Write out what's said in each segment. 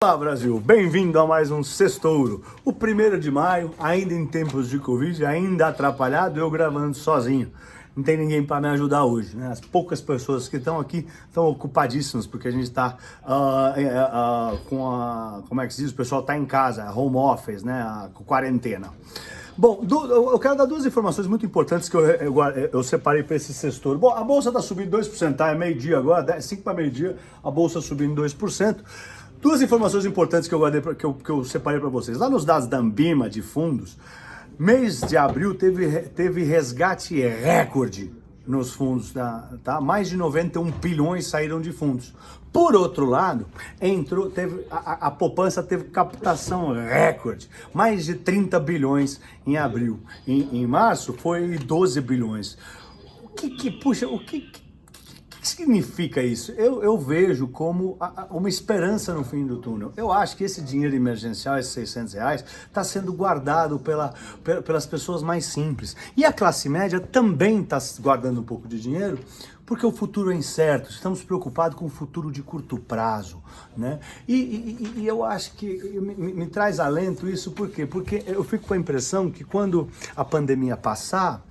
Olá Brasil, bem-vindo a mais um Sextouro. O 1º de maio, ainda em tempos de Covid, ainda atrapalhado, eu gravando sozinho. Não tem ninguém para me ajudar hoje, né? As poucas pessoas que estão aqui estão ocupadíssimas, porque a gente está como é que se diz? O pessoal está em casa, home office, né? Com quarentena. Bom, eu quero dar duas informações muito importantes que eu separei para esse Sextouro. Bom, a Bolsa está subindo 2%, tá? É meio-dia agora, 5 para meio-dia, a Bolsa subindo 2%. Duas informações importantes que eu separei para vocês. Lá nos dados da Ambima de fundos, mês de abril teve resgate recorde nos fundos, tá? Mais de 91 bilhões saíram de fundos. Por outro lado, a poupança teve captação recorde, mais de 30 bilhões em abril. Em março foi 12 bilhões. O que significa isso? Eu vejo como uma esperança no fim do túnel. Eu acho que esse dinheiro emergencial, esses R$600, está sendo guardado pelas pessoas mais simples. E a classe média também está guardando um pouco de dinheiro, porque o futuro é incerto. Estamos preocupados com o futuro de curto prazo, né? E eu acho que me traz alento isso, por quê? Porque eu fico com a impressão que quando a pandemia passar,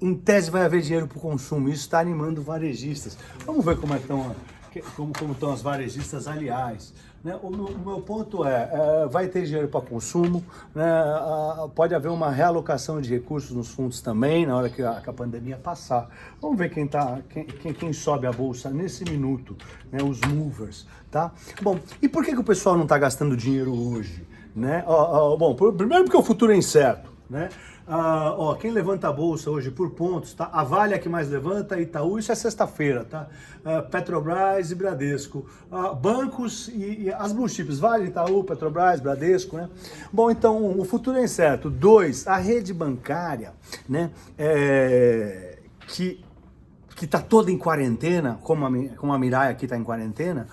em tese vai haver dinheiro para o consumo. Isso está animando varejistas. Vamos ver como estão as varejistas, aliás. Né? O meu ponto vai ter dinheiro para consumo, né? Pode haver uma realocação de recursos nos fundos também, na hora que a pandemia passar. Vamos ver quem sobe a bolsa nesse minuto, né? Os movers, tá? Bom, e por que o pessoal não está gastando dinheiro hoje? Né? Bom, primeiro porque o futuro é incerto, né? Quem levanta a bolsa hoje por pontos, tá? A Vale é que mais levanta, Itaú, isso é sexta-feira, tá? Petrobras e Bradesco, bancos e as blue chips, Vale, Itaú, Petrobras, Bradesco, né? Bom, então o futuro é incerto. 2, a rede bancária, né? Que está toda em quarentena, como a Mirai aqui está em quarentena,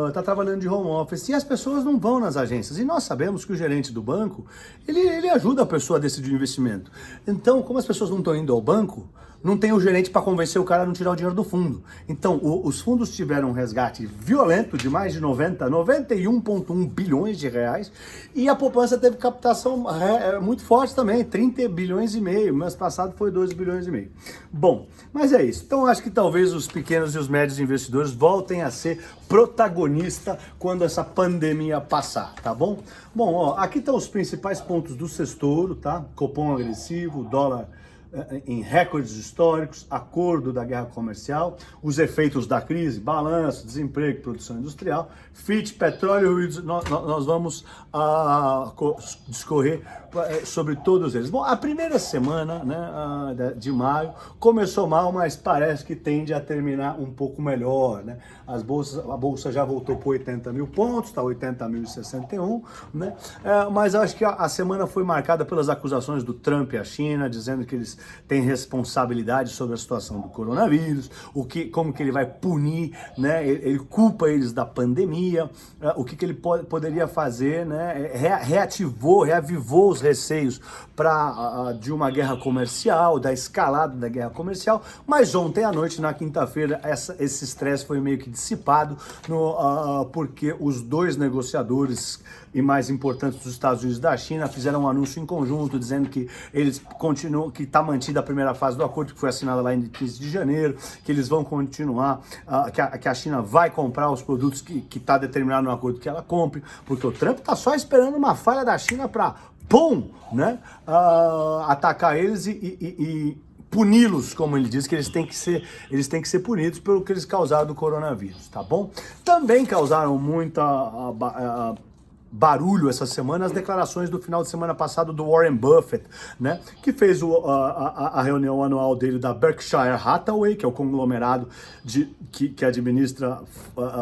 está trabalhando de home office, e as pessoas não vão nas agências. E nós sabemos que o gerente do banco, ele ajuda a pessoa a decidir o investimento. Então, como as pessoas não estão indo ao banco, não tem o gerente para convencer o cara a não tirar o dinheiro do fundo. Então, os fundos tiveram um resgate violento de mais de 91,1 bilhões de reais, e a poupança teve captação muito forte também, 30 bilhões e meio. Mês passado foi 12 bilhões e meio. Bom, mas é isso. Então, acho que talvez os pequenos e os médios investidores voltem a ser protagonista quando essa pandemia passar, tá bom? Bom, aqui estão os principais pontos do Sextouro, tá? Copom agressivo, dólar em recordes históricos, acordo da guerra comercial, os efeitos da crise, balanço, desemprego, produção industrial, FIT, petróleo, nós vamos discorrer sobre todos eles. Bom, a primeira semana, né, de maio começou mal, mas parece que tende a terminar um pouco melhor, né? A bolsa já voltou para 80 mil pontos, está 80.061, né? Mas acho que a semana foi marcada pelas acusações do Trump e a China, dizendo que eles têm responsabilidade sobre a situação do coronavírus, como que ele vai punir, né? Ele culpa eles da pandemia, o que ele poderia fazer, né? Reavivou os receios de uma guerra comercial, da escalada da guerra comercial, mas ontem à noite, na quinta-feira, esse estresse foi meio que dissipado, porque os dois negociadores e mais importantes dos Estados Unidos e da China fizeram um anúncio em conjunto, dizendo que eles continuam, que está mantida a primeira fase do acordo, que foi assinada lá em 15 de janeiro, que eles vão continuar, que a China vai comprar os produtos que está determinado no acordo que ela compre, porque o Trump está só esperando uma falha da China para, né, atacar eles e puni-los, como ele diz, que eles têm que ser punidos pelo que eles causaram do coronavírus, tá bom? Também causaram muita barulho essa semana as declarações do final de semana passado do Warren Buffett, né, que fez a reunião anual dele da Berkshire Hathaway, que é o conglomerado que administra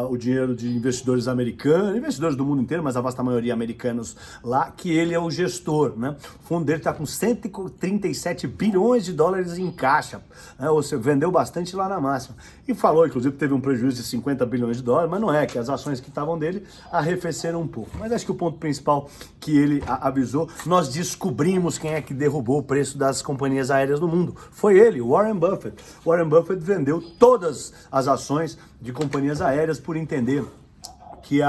o dinheiro de investidores americanos, investidores do mundo inteiro, mas a vasta maioria americanos lá, que ele é o gestor, né? O fundo dele está com 137 bilhões de dólares em caixa, né? Ou seja, vendeu bastante lá na máxima. E falou, inclusive, que teve um prejuízo de 50 bilhões de dólares, mas não é, que as ações que estavam dele arrefeceram um pouco. Mas acho que o ponto principal que ele avisou, nós descobrimos quem é que derrubou o preço das companhias aéreas no mundo. Foi ele, Warren Buffett. Warren Buffett vendeu todas as ações de companhias aéreas por entender que é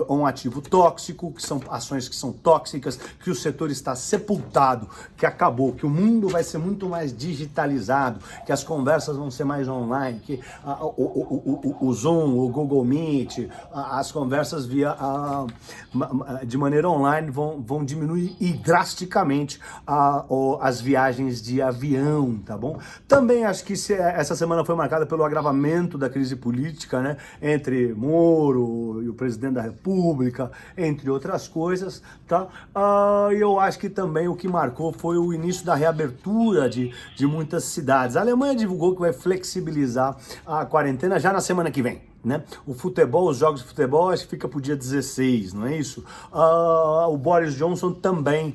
um ativo tóxico, que são ações que são tóxicas, que o setor está sepultado, que acabou, que o mundo vai ser muito mais digitalizado, que as conversas vão ser mais online, que o Zoom, o Google Meet, as conversas de maneira online vão diminuir drasticamente as viagens de avião, tá bom? Também acho que essa semana foi marcada pelo agravamento da crise política, né, entre Moro e o presidente da República, entre outras coisas, tá? Eu acho que também o que marcou foi o início da reabertura de muitas cidades. A Alemanha divulgou que vai flexibilizar a quarentena já na semana que vem, né? O futebol, os jogos de futebol, acho que fica pro dia 16, não é isso? O Boris Johnson também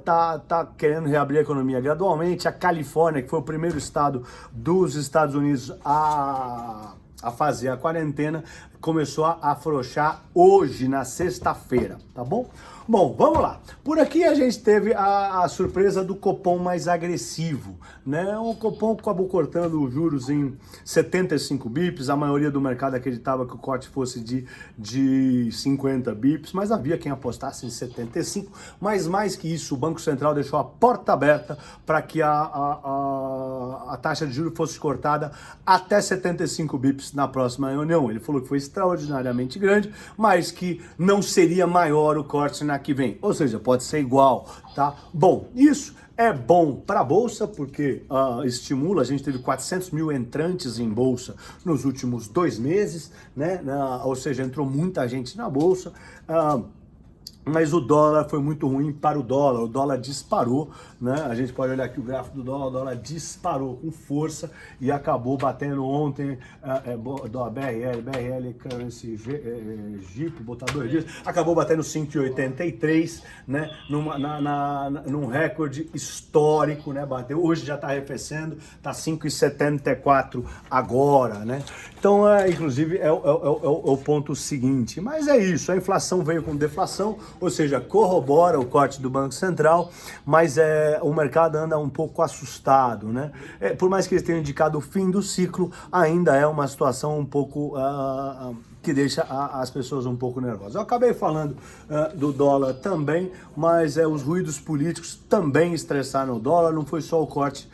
tá querendo reabrir a economia gradualmente. A Califórnia, que foi o primeiro estado dos Estados Unidos a fazer a quarentena, começou a afrouxar hoje, na sexta-feira, tá bom? Bom, vamos lá. Por aqui a gente teve a surpresa do Copom mais agressivo, né? O Copom acabou cortando os juros em 75 bips, a maioria do mercado acreditava que o corte fosse de 50 bips, mas havia quem apostasse em 75, mas mais que isso, o Banco Central deixou a porta aberta para que a taxa de juros fosse cortada até 75 bips na próxima reunião. Ele falou que foi extraordinariamente grande, mas que não seria maior o corte na que vem, ou seja, pode ser igual, tá? Bom, isso é bom para a Bolsa, porque estimula, a gente teve 400 mil entrantes em Bolsa nos últimos 2 meses, né? Ou seja, entrou muita gente na Bolsa, mas o dólar foi muito ruim para o dólar disparou, né? A gente pode olhar aqui o gráfico do dólar, o dólar disparou com força e acabou batendo ontem, BRL Currency, JIP, botar 2 dias, acabou batendo 5,83, né? Num recorde histórico, né? Bateu, hoje já está arrefecendo, está 5,74 agora, né? Então, inclusive, é o ponto seguinte, mas é isso, a inflação veio com deflação, ou seja, corrobora o corte do Banco Central, mas o mercado anda um pouco assustado, né? Por mais que eles tenham indicado o fim do ciclo, ainda é uma situação um pouco que deixa as pessoas um pouco nervosas. Eu acabei falando do dólar também, mas os ruídos políticos também estressaram o dólar, não foi só o corte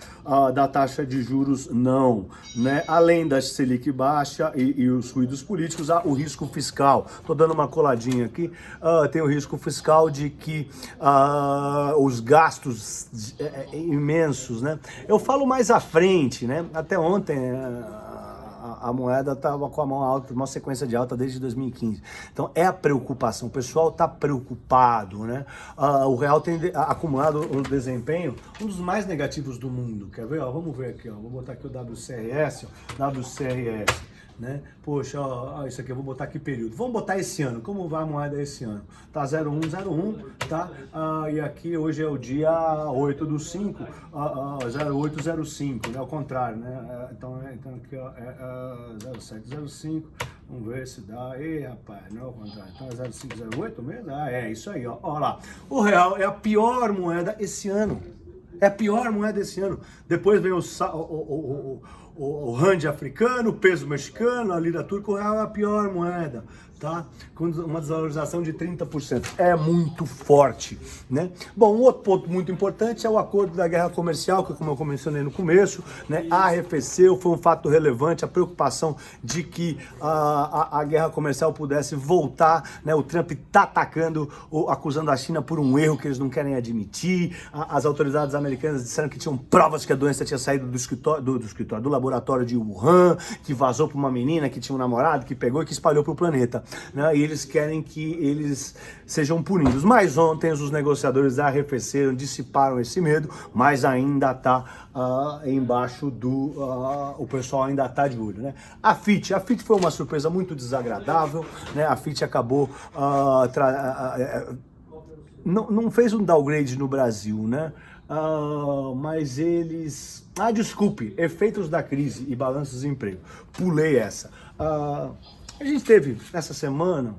da taxa de juros, não, né? Além da Selic baixa e os ruídos políticos, há o risco fiscal. Estou dando uma coladinha aqui, tem o risco fiscal de que os gastos imensos, né? Eu falo mais à frente, né? Até ontem a moeda estava com a mão alta, uma sequência de alta desde 2015. Então é a preocupação, o pessoal está preocupado, né? O real tem acumulado um desempenho, um dos mais negativos do mundo. Quer ver? Vamos ver aqui, vou botar aqui o WCRS, né? Poxa, isso aqui eu vou botar aqui período. Vamos botar esse ano. Como vai a moeda esse ano? Tá 0101, tá? E aqui hoje é o dia 8/5, 0805, né? Ao contrário, né? Então aqui é 0705. Vamos ver se dá. Ei, rapaz, não é ao contrário. Então é 0508 mesmo? É isso aí, ó. Olha lá. O real é a pior moeda esse ano. É a pior moeda esse ano. Depois vem o rand africano, o peso mexicano, a lira turca, o real é a pior moeda, tá? Com uma desvalorização de 30%. É muito forte, né? Bom, um outro ponto muito importante é o acordo da guerra comercial, que como eu mencionei no começo, né, arrefeceu, foi um fato relevante, a preocupação de que a guerra comercial pudesse voltar, né? O Trump tá atacando, acusando a China por um erro que eles não querem admitir, as autoridades americanas disseram que tinham provas que a doença tinha saído do laboratório de Wuhan, que vazou para uma menina que tinha um namorado, que pegou e que espalhou para o planeta, né? E eles querem que eles sejam punidos. Mas ontem os negociadores arrefeceram, dissiparam esse medo, mas ainda está embaixo o pessoal ainda está de olho, né? A FIT foi uma surpresa muito desagradável, né? A FIT acabou não fez um downgrade no Brasil, né? Mas eles... desculpe, efeitos da crise e balanços de emprego. Pulei essa. A gente teve, essa semana,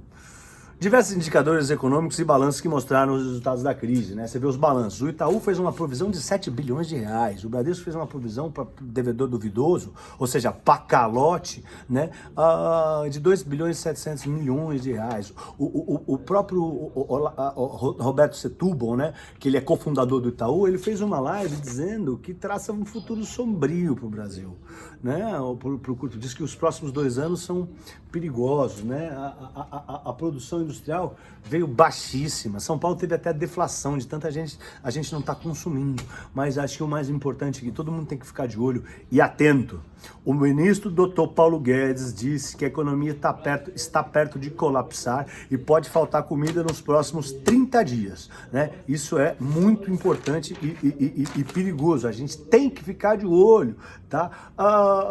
Diversos indicadores econômicos e balanços que mostraram os resultados da crise, né? Você vê os balanços. O Itaú fez uma provisão de 7 bilhões de reais. O Bradesco fez uma provisão para devedor duvidoso, ou seja, pacalote, né? De 2 bilhões e 700 milhões de reais. O próprio Roberto Setúbal, né? Que ele é cofundador do Itaú, ele fez uma live dizendo que traça um futuro sombrio para o Brasil, né? Diz que os próximos 2 anos são perigosos, né? A produção industrial veio baixíssima. São Paulo teve até deflação de tanta gente, a gente não está consumindo. Mas acho que o mais importante é que todo mundo tem que ficar de olho e atento. O ministro Dr. Paulo Guedes disse que a economia está perto de colapsar e pode faltar comida nos próximos 30 dias, né? Isso é muito importante e perigoso. A gente tem que ficar de olho, tá?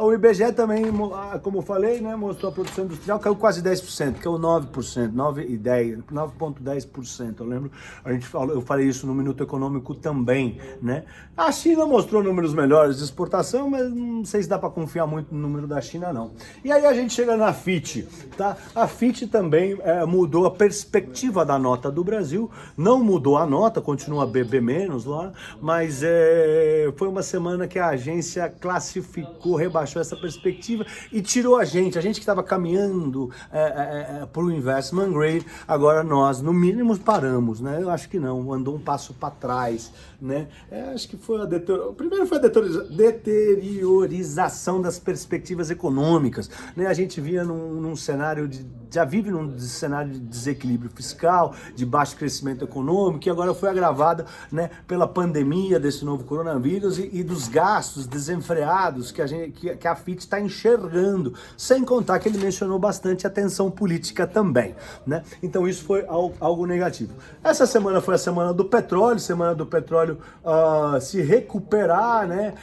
O IBGE também, como eu falei, né, mostrou a produção industrial caiu quase 10%, que é o 9%, 9,10%. Eu lembro, eu falei isso no Minuto Econômico também, né? A China mostrou números melhores de exportação, mas não sei se dá para confiar muito no número da China, não. E aí a gente chega na FIT, tá? A FIT também mudou a perspectiva da nota do Brasil, não mudou a nota, continua BB- lá, mas foi uma semana que a agência classificou, rebaixou essa perspectiva e tirou a gente que estava caminhando para o investment grade, agora nós, no mínimo, paramos, né? Eu acho que não, andou um passo para trás, né? Acho que foi primeiro foi a deteriorização das perspectivas econômicas, né? A gente via num cenário já vive num cenário de desequilíbrio fiscal, de baixo crescimento econômico, que agora foi agravada, né, pela pandemia desse novo coronavírus e dos gastos desenfreados que a FIT está enxergando, sem contar que ele mencionou bastante a tensão política também, né? Então isso foi algo negativo. Essa semana foi a semana do petróleo se recuperar, né?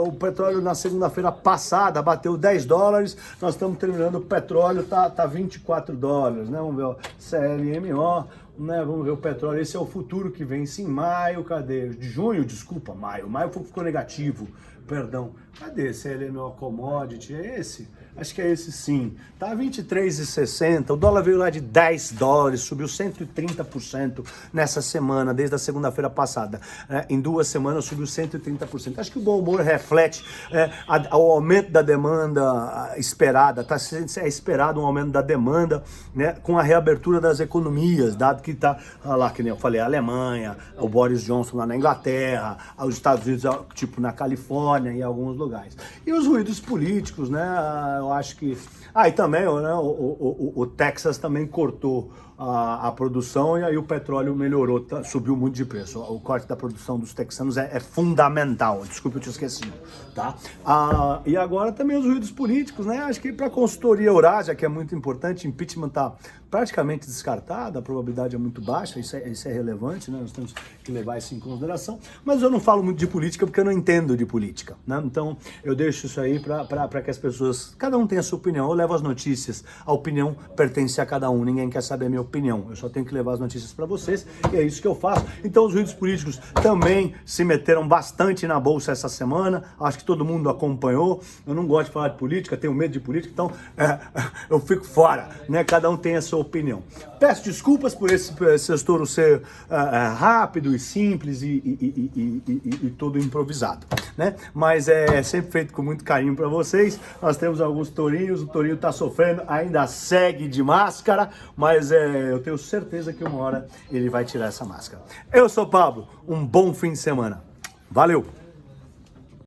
O petróleo na segunda-feira passada bateu $10, nós estamos terminando, o petróleo tá 24 dólares, né? Vamos ver o CLMO, né? Vamos ver o petróleo, esse é o futuro que vence em maio, cadê? De junho, desculpa, maio ficou negativo, perdão. Cadê CLMO Commodity? É esse? Acho que é esse sim. Tá 23,60. O dólar veio lá de $10, subiu 130% nessa semana, desde a segunda-feira passada. Em 2 semanas subiu 130%. Acho que o bom humor reflete o aumento da demanda esperada. É esperado um aumento da demanda, né, com a reabertura das economias, dado que tá lá, que nem eu falei, a Alemanha, o Boris Johnson lá na Inglaterra, os Estados Unidos, tipo na Califórnia e alguns lugares. E os ruídos políticos, né? Eu acho que... e também, né, o Texas também cortou a produção e aí o petróleo melhorou, subiu muito de preço. O corte da produção dos texanos é fundamental. Desculpa, eu tinha esquecido, tá? E agora também os ruídos políticos, né? Acho que para a consultoria Eurásia, que é muito importante, impeachment está praticamente descartado, a probabilidade é muito baixa, isso é relevante, né? Nós temos que levar isso em consideração. Mas eu não falo muito de política porque eu não entendo de política, né? Então eu deixo isso aí para que as pessoas, cada um tenha a sua opinião. Eu levo as notícias, a opinião pertence a cada um, ninguém quer saber a minha opinião. Eu só tenho que levar as notícias para vocês e é isso que eu faço. Então os ruídos políticos também se meteram bastante na bolsa essa semana, acho que todo mundo acompanhou. Eu não gosto de falar de política, tenho medo de política, então eu fico fora, né? Cada um tem a sua opinião. Peço desculpas por esse estouro ser rápido e simples e todo improvisado, né? Mas é sempre feito com muito carinho para vocês. Nós temos alguns tourinhos, o tourinho tá sofrendo, ainda segue de máscara, mas eu tenho certeza que uma hora ele vai tirar essa máscara. Eu sou o Pablo, um bom fim de semana. Valeu!